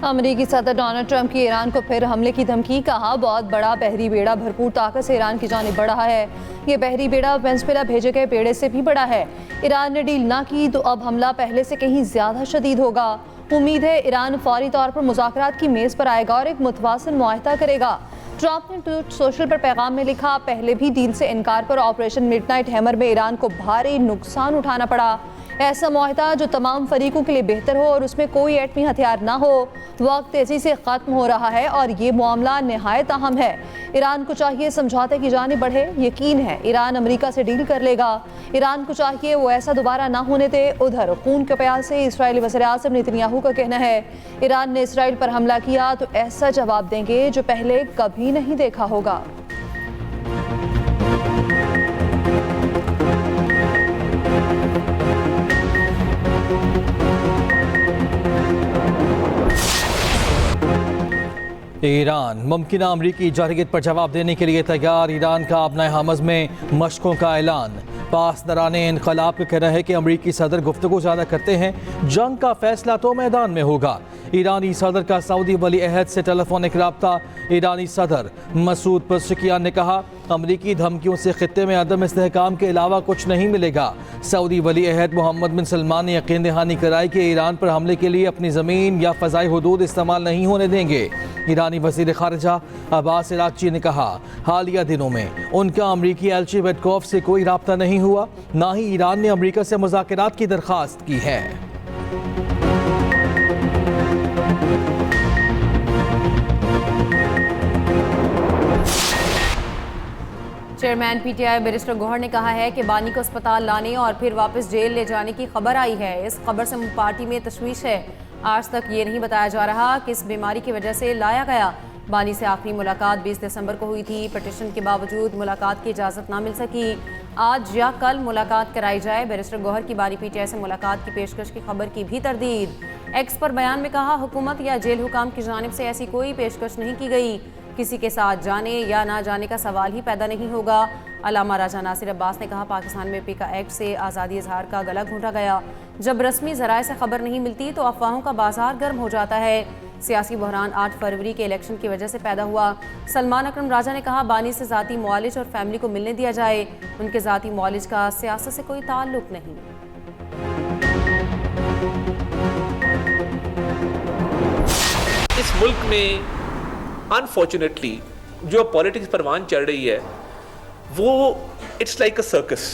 अमेरिकी सदर Donald Trump की ईरान को फिर हमले की धमकी। कहा बहुत बड़ा बहरी बेड़ा भरपूर ताकत से ईरान की जानिब बढ़ रहा है। ये बहरी बेड़ा वेनेजुएला भेजे गए बेड़े से भी बड़ा है। ईरान ने डील ना की तो अब हमला पहले से कहीं ज्यादा शदीद होगा। उम्मीद है ईरान फौरी तौर पर मुज़ाकरात की मेज पर आएगा और एक मुतवासिल मुआहदा करेगा। ट्रंप ने ट्रूथ सोशल पर पैगाम में लिखा, पहले भी डील से इनकार पर ऑपरेशन मिडनाइट हैमर में ईरान को भारी नुकसान उठाना पड़ा। ऐसा मुआहदा जो तमाम फरीकों के लिए बेहतर हो और उसमें कोई एटमी हथियार ना हो। वक्त तेजी से ख़त्म हो रहा है और ये मामला नहायत अहम है। ईरान को चाहिए समझौते की जानिब बढ़े। यकीन है ईरान अमेरिका से डील कर लेगा। ईरान को चाहिए वो ऐसा दोबारा ना होने दे। उधर खून के प्यास से इस्राएली वज़ीर-ए-आज़म नेतन्याहू का कहना है, ईरान ने इसराइल पर हमला किया तो ऐसा जवाब देंगे जो पहले कभी नहीं देखा होगा। ईरान मुमकिन अमरीकी जारहियत पर जवाब देने के लिए तैयार। ईरान का अपना हमज़ में मशकों का ऐलान। पासदारान इनकलाब का कहना है कि अमरीकी सदर गुफ्तगू ज़्यादा करते हैं, जंग का फैसला तो मैदान में होगा। ईरानी सदर का सऊदी वली अहद से टेलीफोनिक रब्ता। ईरानी सदर मसूद पज़ेश्कियान ने कहा, अमरीकी धमकियों से खित्ते में अदम इस्तेहकाम के अलावा कुछ नहीं मिलेगा। सऊदी वली अहद मोहम्मद बिन सलमान ने यकीन दहानी कराई कि ईरान पर हमले के लिए अपनी ज़मीन या फ़ज़ाई हुदूद इस्तेमाल नहीं होने देंगे। ईरानी वज़ीर ख़ारिजा अब्बास इराक़ची ने कहा, हालिया दिनों में उनका अमरीकी एलची वेटकॉफ से कोई रब्ता नहीं हुआ, ना ही ईरान ने अमरीका से मुज़ाकरात की दरख्वास्त की है। चेयरमैन पीटीआई बैरिस्टर गौहर ने कहा है कि बानी को अस्पताल लाने और फिर वापस जेल ले जाने की खबर आई है। इस खबर से पार्टी में तशवीश है। आज तक ये नहीं बताया जा रहा किस बीमारी की वजह से लाया गया। बानी से आखिरी मुलाकात 20 दिसंबर को हुई थी। पिटीशन के बावजूद मुलाकात की इजाज़त ना मिल सकी। आज या कल मुलाकात कराई जाए। बैरिस्टर गौहर की बानी पीटीआई से मुलाकात की पेशकश की खबर की भी तरदीद। एक्स पर बयान में कहा, हुकूमत या जेल हुकाम की जानिब से ऐसी कोई पेशकश नहीं की गई। किसी के साथ जाने या ना जाने का सवाल ही पैदा नहीं होगा। अल्लामा राजा नासिर अब्बास ने कहा, पाकिस्तान में पीका एक्ट से आज़ादी इजहार का गला घोंटा गया। जब रस्मी ज़राए से खबर नहीं मिलती तो अफवाहों का बाजार गर्म हो जाता है। सियासी बहरान 8 फरवरी के इलेक्शन की वजह से पैदा हुआ। सलमान अकरम राजा ने कहा, बानी से ज़ाती मुआलिज और फैमिली को मिलने दिया जाए। उनके ज़ाती मुआलिज का सियासत से कोई ताल्लुक नहीं। इस मुल्क में अनफॉर्चुनेटली जो पॉलिटिक्स परवान चल रही है वो it's like a circus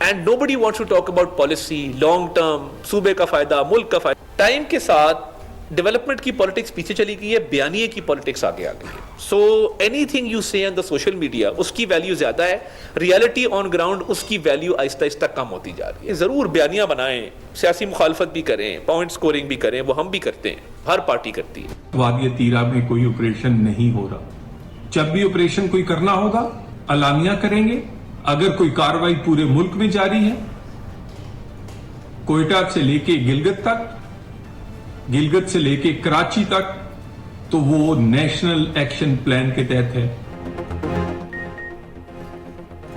and nobody wants to talk about policy, long term, सूबे का फायदा, मुल्क का फायदा। टाइम के साथ डेवलपमेंट की पॉलिटिक्स पीछे चली गई है, बयानिए की पॉलिटिक्स आगे आ गई है। सो एनीथिंग यू से ऑन द सोशल मीडिया उसकी वैल्यू ज्यादा है, रियलिटी ऑन ग्राउंड उसकी वैल्यू आहिस्ता आहिस्ता कम होती जा रही है। जरूर बयानियां बनाएं, सियासी मुखालफत भी करें, पॉइंट स्कोरिंग भी करें, वो हम भी करते हैं, हर पार्टी करती है। वादी तीरा में कोई ऑपरेशन नहीं हो रहा। जब भी ऑपरेशन कोई करना होगा अलानिया करेंगे। अगर कोई कार्रवाई पूरे मुल्क में जारी है, कोयटा से लेके गिलगित तक, गिलगित से लेके कराची तक, तो वो नेशनल एक्शन प्लान के तहत है।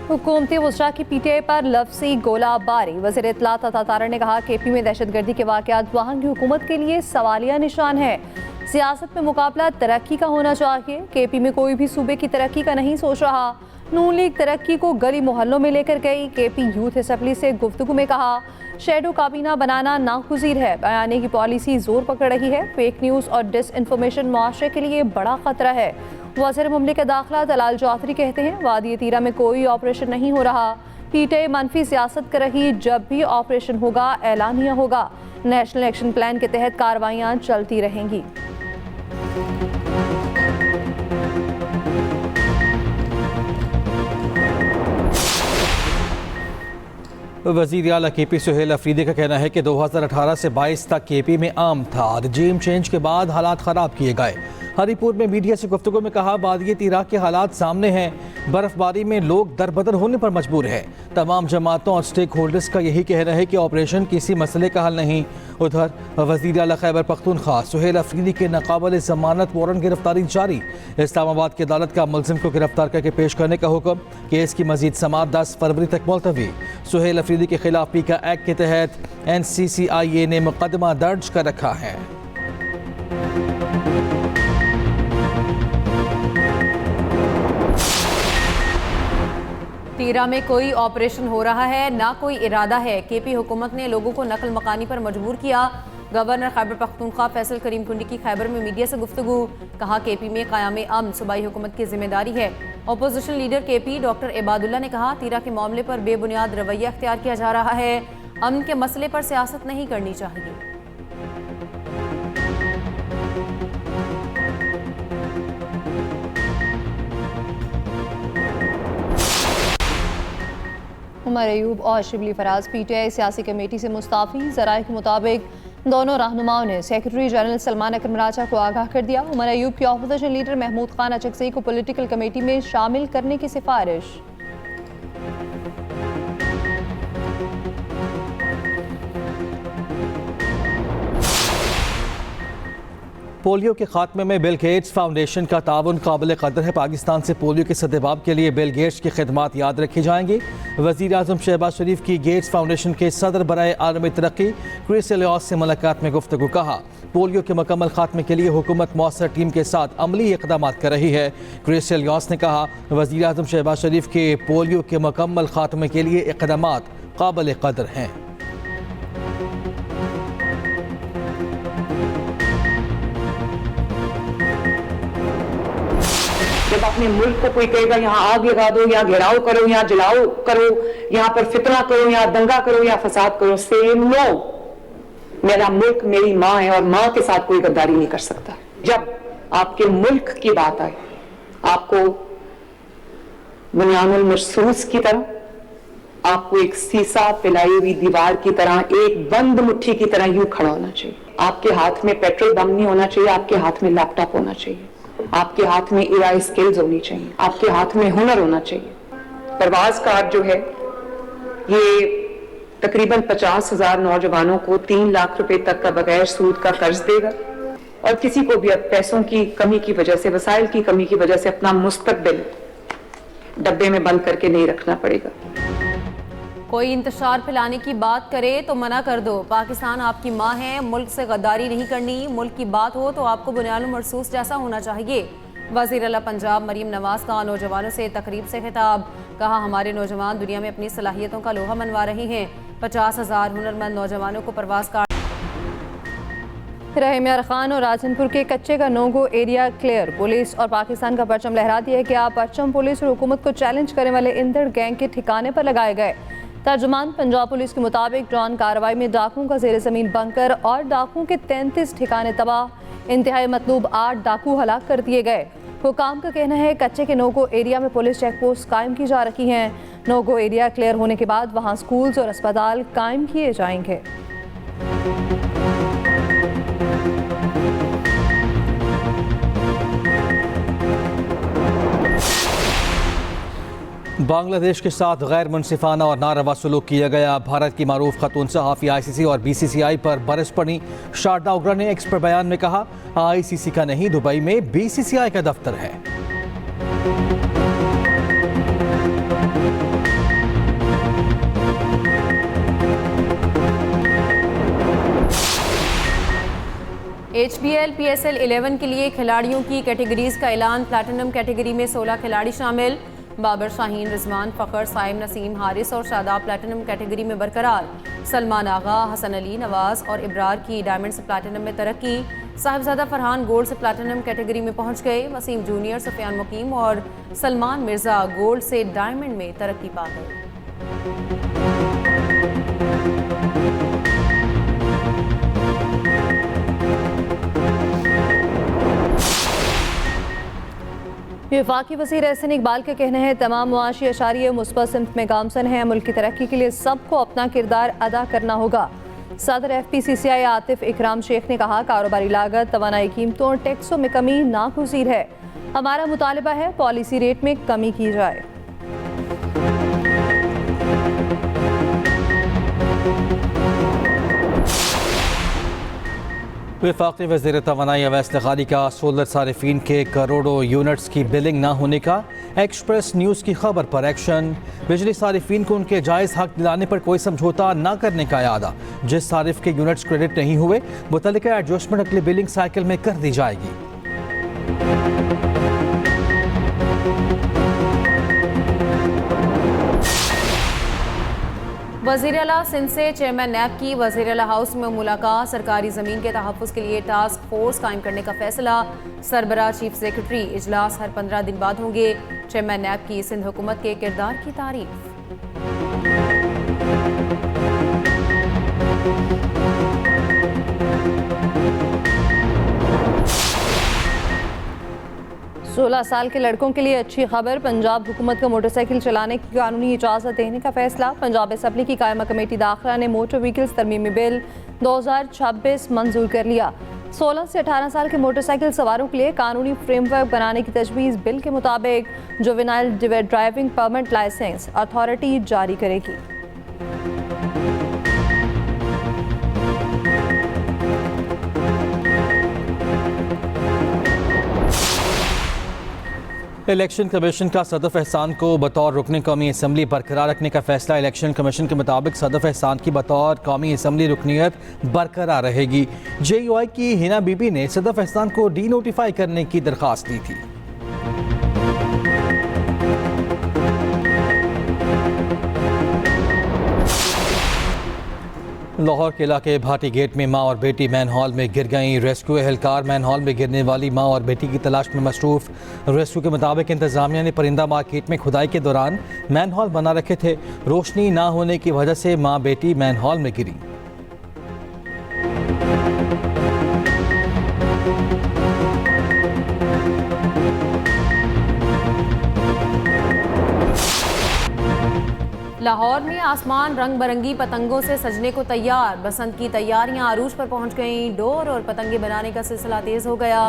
हुकूमती वज़रा की पीटीआई पर लफ्ज़ी गोलाबारी। वज़ीर इत्तलात अता तारड़ ने कहा, केपी में दहशतगर्दी के वाक़यात वहाँ की हुकूमत के लिए सवालिया निशान है। सियासत में मुकाबला तरक्की का होना चाहिए। केपी में कोई भी सूबे की तरक्की का नहीं सोच रहा। नून लीग तरक्की को गली मोहल्लों में लेकर गई। केपी यूथ असेंबली से गुफ्तगू में कहा, शेडो काबीना बनाना नागुज़ीर है। बयाने की पॉलिसी जोर पकड़ रही है। फेक न्यूज़ और डिसइंफॉर्मेशन मुआशरे के लिए बड़ा खतरा है। वज़ीर मुमलिकत दाखिला दलाल चौधरी कहते हैं, वादी तीरा में कोई ऑपरेशन नहीं हो रहा। पीटीआई मनफी सियासत कर रही। जब भी ऑपरेशन होगा ऐलानिया होगा। नेशनल एक्शन प्लान के तहत कार्रवाइयाँ चलती रहेंगी। वज़ीर आला केपी सुहेल अफरीदी का कहना है कि 2018 से 22 तक केपी में आम था। रजीम चेंज के बाद हालात ख़राब किए गए। हरीपुर में मीडिया से गुफ्तगू में कहा, वादी तीरा के हालात सामने हैं। बर्फबारी में लोग दरबदर होने पर मजबूर है। तमाम जमातों और स्टेक होल्डर्स का यही कहना है कि ऑपरेशन किसी मसले का हल नहीं। उधर वज़ीर आला खैबर पख्तूनख्वा सुहेल अफरीदी के नाक़ाबिल ज़मानत वारंट गिरफ्तारी जारी। इस्लामाबाद की अदालत का मुलजिम को गिरफ्तार करके पेश करने का हुक्म। केस की मजीद समाअत 10 फरवरी तक मुलतवी। सुहेल अफरीदी के खिलाफ पीका एक्ट के तहत NCCIA ने मुकदमा दर्ज कर रखा है। तीरा में कोई ऑपरेशन हो रहा है, ना कोई इरादा है। केपी हुकूमत ने लोगों को नकल मकानी पर मजबूर किया। गवर्नर खैबर पख्तूनख्वा फैसल करीम कुंडी की खैबर में मीडिया से गुफ्तगू। कहा केपी में क़याम अमन सूबाई हुकूमत की जिम्मेदारी है। Opposition leader KP doctor Ibadullah ने कहा तीरा के मामले पर बेबुनियाद रवैया अख्तियार किया जा रहा है। अमन के मसले पर सियासत नहीं करनी चाहिए। उमर अयूब और शिबली फराज पीटीआई सियासी कमेटी से मुस्ताफ़ी। ज़राए के मुताबिक दोनों रहनुमाओं ने सेक्रेटरी जनरल सलमान अकरम राजा को आगाह कर दिया। उमर अयूब की अपोजिशन लीडर महमूद खान अचकज़ई को पॉलिटिकल कमेटी में शामिल करने की सिफारिश। पोलियो के खात्मे में बिल गेट्स फाउंडेशन का ताउन काबिल कदर है। पाकिस्तान से पोलियो के सद्देबाब के लिए बिल गेट्स की खिदमात याद रखी जाएंगी। वज़ीर आज़म शहबाज शरीफ की गेट्स फाउंडेशन के सदर बराए आलमी तरक्की क्रिस एलियस से मुलाकात में गुफ्तगू। कहा पोलियो के मुकम्मल खात्मे के लिए हुकूमत मौसर टीम के साथ अमली इक़दाम कर रही है। क्रिस एलियस ने कहा वज़ीर आज़म शहबाज शरीफ के पोलियो के मुकम्मल खात्मे के लिए इक़दाम काबिल कदर हैं। जब अपने मुल्क को कोई कहेगा यहाँ आग लगा दो, यहाँ घेराव करो, यहाँ जलाओ करो, यहाँ पर फितना करो, यहाँ दंगा करो, यहाँ फसाद करो, से नो, मेरा मुल्क मेरी माँ है और माँ के साथ कोई गद्दारी नहीं कर सकता। जब आपके मुल्क की बात आए आपको बुनियानुल मरसूस की तरह, आपको एक सीसा पिलाई हुई दीवार की तरह, एक बंद मुट्ठी की तरह यूं खड़ा होना चाहिए। आपके हाथ में पेट्रोल बम नहीं होना चाहिए, आपके हाथ में लैपटॉप होना चाहिए, आपके हाथ में एआई स्किल्स होनी चाहिए, आपके हाथ में हुनर होना चाहिए। परवाज कार्ड जो है ये तकरीबन 50,000 नौजवानों को 3 लाख रुपए तक का बगैर सूद का कर्ज देगा और किसी को भी अब पैसों की कमी की वजह से, वसाइल की कमी की वजह से अपना मुस्तकबिल डब्बे में बंद करके नहीं रखना पड़ेगा। कोई इंतशार फैलाने की बात करे तो मना कर दो। पाकिस्तान आपकी माँ है, मुल्क से गद्दारी नहीं करनी। मुल्क की बात हो तो आपको बुनियानुल मरसूस जैसा होना चाहिए। वज़ीर आला पंजाब मरीम नवाज का नौजवानों से तकरीब से खिताब। कहा हमारे नौजवान दुनिया में अपनी सलाहियतों का लोहा मनवा रहे हैं। 50,000 हुनरमंद नौजवानों को परवाज कार्ड। रहमियार खान और राजनपुर के कच्चे का नोगो एरिया क्लियर। पुलिस और पाकिस्तान का परचम लहरा दिया है कि आप परचम पुलिस और हुकूमत को चैलेंज करने वाले इंदड़ गैंग के ठिकाने पर लगाए गए। तर्जुमान पंजाब पुलिस के मुताबिक ड्रोन कार्रवाई में डाकुओं का ज़ेर ज़मीन बंकर और डाकुओं के 33 ठिकाने तबाह। इंतहाई मतलूब 8 डाकू हलाक कर दिए गए। हुकाम का कहना है कच्चे के नोगो एरिया में पुलिस चेक पोस्ट कायम की जा रही हैं। नोगो एरिया क्लियर होने के बाद वहां स्कूल्स और अस्पताल कायम किए जाएंगे। बांग्लादेश के साथ गैर मुनसिफाना और नारवा सलूक किया गया। भारत की मारूफ खतून सहाफ़ी ICC और BCCI पर बरस पड़ी। शारदा उग्रा ने एक बयान में कहा ICC का नहीं, दुबई में BCCI का दफ्तर है। HBL PSL 11 के लिए खिलाड़ियों की कैटेगरीज का ऐलान। प्लैटिनम कैटेगरी में 16 खिलाड़ी शामिल। बाबर शाहीन, रिजवान फ़खर, साइम नसीम, हारिस और शादाब प्लैटिनम कैटेगरी में बरकरार। सलमान आगा, हसन अली, नवाज और इब्रार की डायमंड से प्लैटिनम में तरक्की। साहिबजादा फरहान गोल्ड से प्लैटिनम कैटेगरी में पहुंच गए। वसीम जूनियर, सुफियान मुकीम और सलमान मिर्ज़ा गोल्ड से डायमंड में तरक्की पा गए। वफाकी वज़ीर एहसन इकबाल का कहना है तमाम मुआशी अशारिये मुस्बत सिमत में गामसन हैं। मुल्क की तरक्की के लिए सबको अपना किरदार अदा करना होगा। सदर FPCCI आतिफ इकराम शेख ने कहा कारोबारी लागत, तवानाई कीमतों और टैक्सों में कमी नागुज़ीर है। हमारा मुतालबा है पॉलिसी रेट में कमी की जाए। वफाकी वज़ीर तवानाई अवैस लग़ारी का सोलर सारिफीन के करोड़ों यूनिट्स की बिलिंग न होने का एक्सप्रेस न्यूज़ की खबर पर एक्शन। बिजली सारिफीन को उनके जायज़ हक दिलाने पर कोई समझौता न करने का इरादा। जिस सारिफ के यूनिट्स क्रेडिट नहीं हुए मुतल्लिका एडजस्टमेंट अगले बिलिंग साइकिल में कर दी जाएगी। वज़ीर आला सिंध से चेयरमैन नैब की वज़ीर आला हाउस में मुलाकात। सरकारी ज़मीन के तहफ़्फ़ुज़ के लिए टास्क फोर्स कायम करने का फैसला। सरबराह चीफ सेक्रेटरी। इजलास हर 15 दिन बाद होंगे। चेयरमैन नैब की सिंध हुकूमत के किरदार की तारीफ। सोलह साल के लड़कों के लिए अच्छी खबर। पंजाब हुकूमत को मोटरसाइकिल चलाने की कानूनी इजाज़त देने का फैसला। पंजाब असम्बली की कायमा कमेटी दाखिला ने मोटर व्हीकल्स तरमीमी बिल 2026 मंजूर कर लिया। 16 से 18 साल के मोटरसाइकिल सवारों के लिए कानूनी फ्रेमवर्क बनाने की तजवीज़ बिल के मुताबिक juvenile driving permit licence authority जारी करेगी। इलेक्शन कमीशन का सदफ एहसान को बतौर रुकने कौमी असम्बली बरकरार रखने का फैसला। इलेक्शन कमीशन के मुताबिक सदफ एहसान की बतौर कौमी असम्बली रुकनीत बरकरार रहेगी। JUI की हिना बीबी ने सदफ एहसान को डी नोटिफाई करने की दरख्वास्त दी थी। लाहौर के इलाके भाटी गेट में मां और बेटी मैन हॉल में गिर गईं। रेस्क्यू एहलकार मैन हॉल में गिरने वाली मां और बेटी की तलाश में मसरूफ। रेस्क्यू के मुताबिक इंतजामिया ने परिंदा मार्केट में खुदाई के दौरान मैन हॉल बना रखे थे। रोशनी ना होने की वजह से मां बेटी मैन हॉल में गिरी। लाहौर में आसमान रंग बरंगी पतंगों से सजने को तैयार। बसंत की तैयारियां अरूज पर पहुंच गईं। डोर और पतंगे बनाने का सिलसिला तेज हो गया।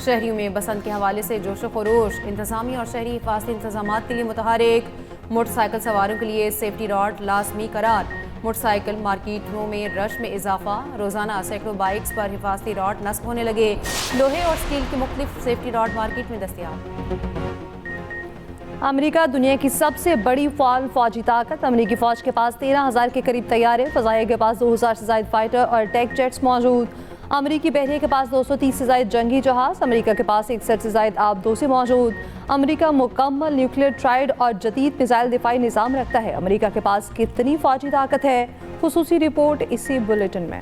शहरियों में बसंत के हवाले से जोश व खरोश। इंतजामिया और शहरी हिफाजती इंतजामात के लिए मुतहरिक। मोटरसाइकिल सवारों के लिए सेफ्टी रॉड लाजमी करार। मोटरसाइकिल मार्केटों में रश में इजाफा। रोजाना सैकड़ों बाइक्स पर हिफाजती रॉड नस्ब होने लगे। लोहे और स्टील की मुख्तलिफ सेफ्टी रॉड मार्केट में दस्तयाब। अमेरिका दुनिया की सबसे बड़ी फौजी ताकत। अमेरिकी फौज के पास 13,000 के करीब तैयारे, फजाइया के पास 2,000 से ज़ायद फाइटर और टेक जेट्स मौजूद। अमेरिकी बहरिया के पास 230 से ज़ायद जंगी जहाज़। अमेरिका के पास 61 से ज़ायद आबदोसे मौजूद। अमेरिका मुकम्मल न्यूक्लियर ट्राइड और जदीद मिसाइल दिफाई निज़ाम रखता है। अमेरिका के पास कितनी फौजी ताकत है, खुसूसी रिपोर्ट इसी बुलेटिन में।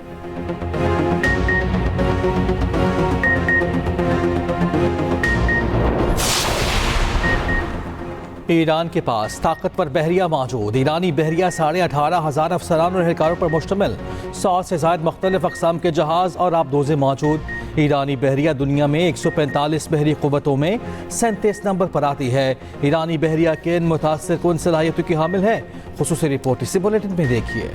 ईरान के पास ताकतवर बहरिया मौजूद। ईरानी बहरिया 18,500 अफसरान और एहलकारों पर मुश्तमिल 100 से ज़ायद मुख्तलिफ अक़साम के जहाज़ और आबदोज़े मौजूद। ईरानी बहरिया दुनिया में 145 बहरी क़ुव्वतों में 37 नंबर पर आती है। ईरानी बहरिया किन मुतासिर कुन सलाहियतों की हामिल है, खुसूसी रिपोर्ट इसी बुलेटिन में देखिए।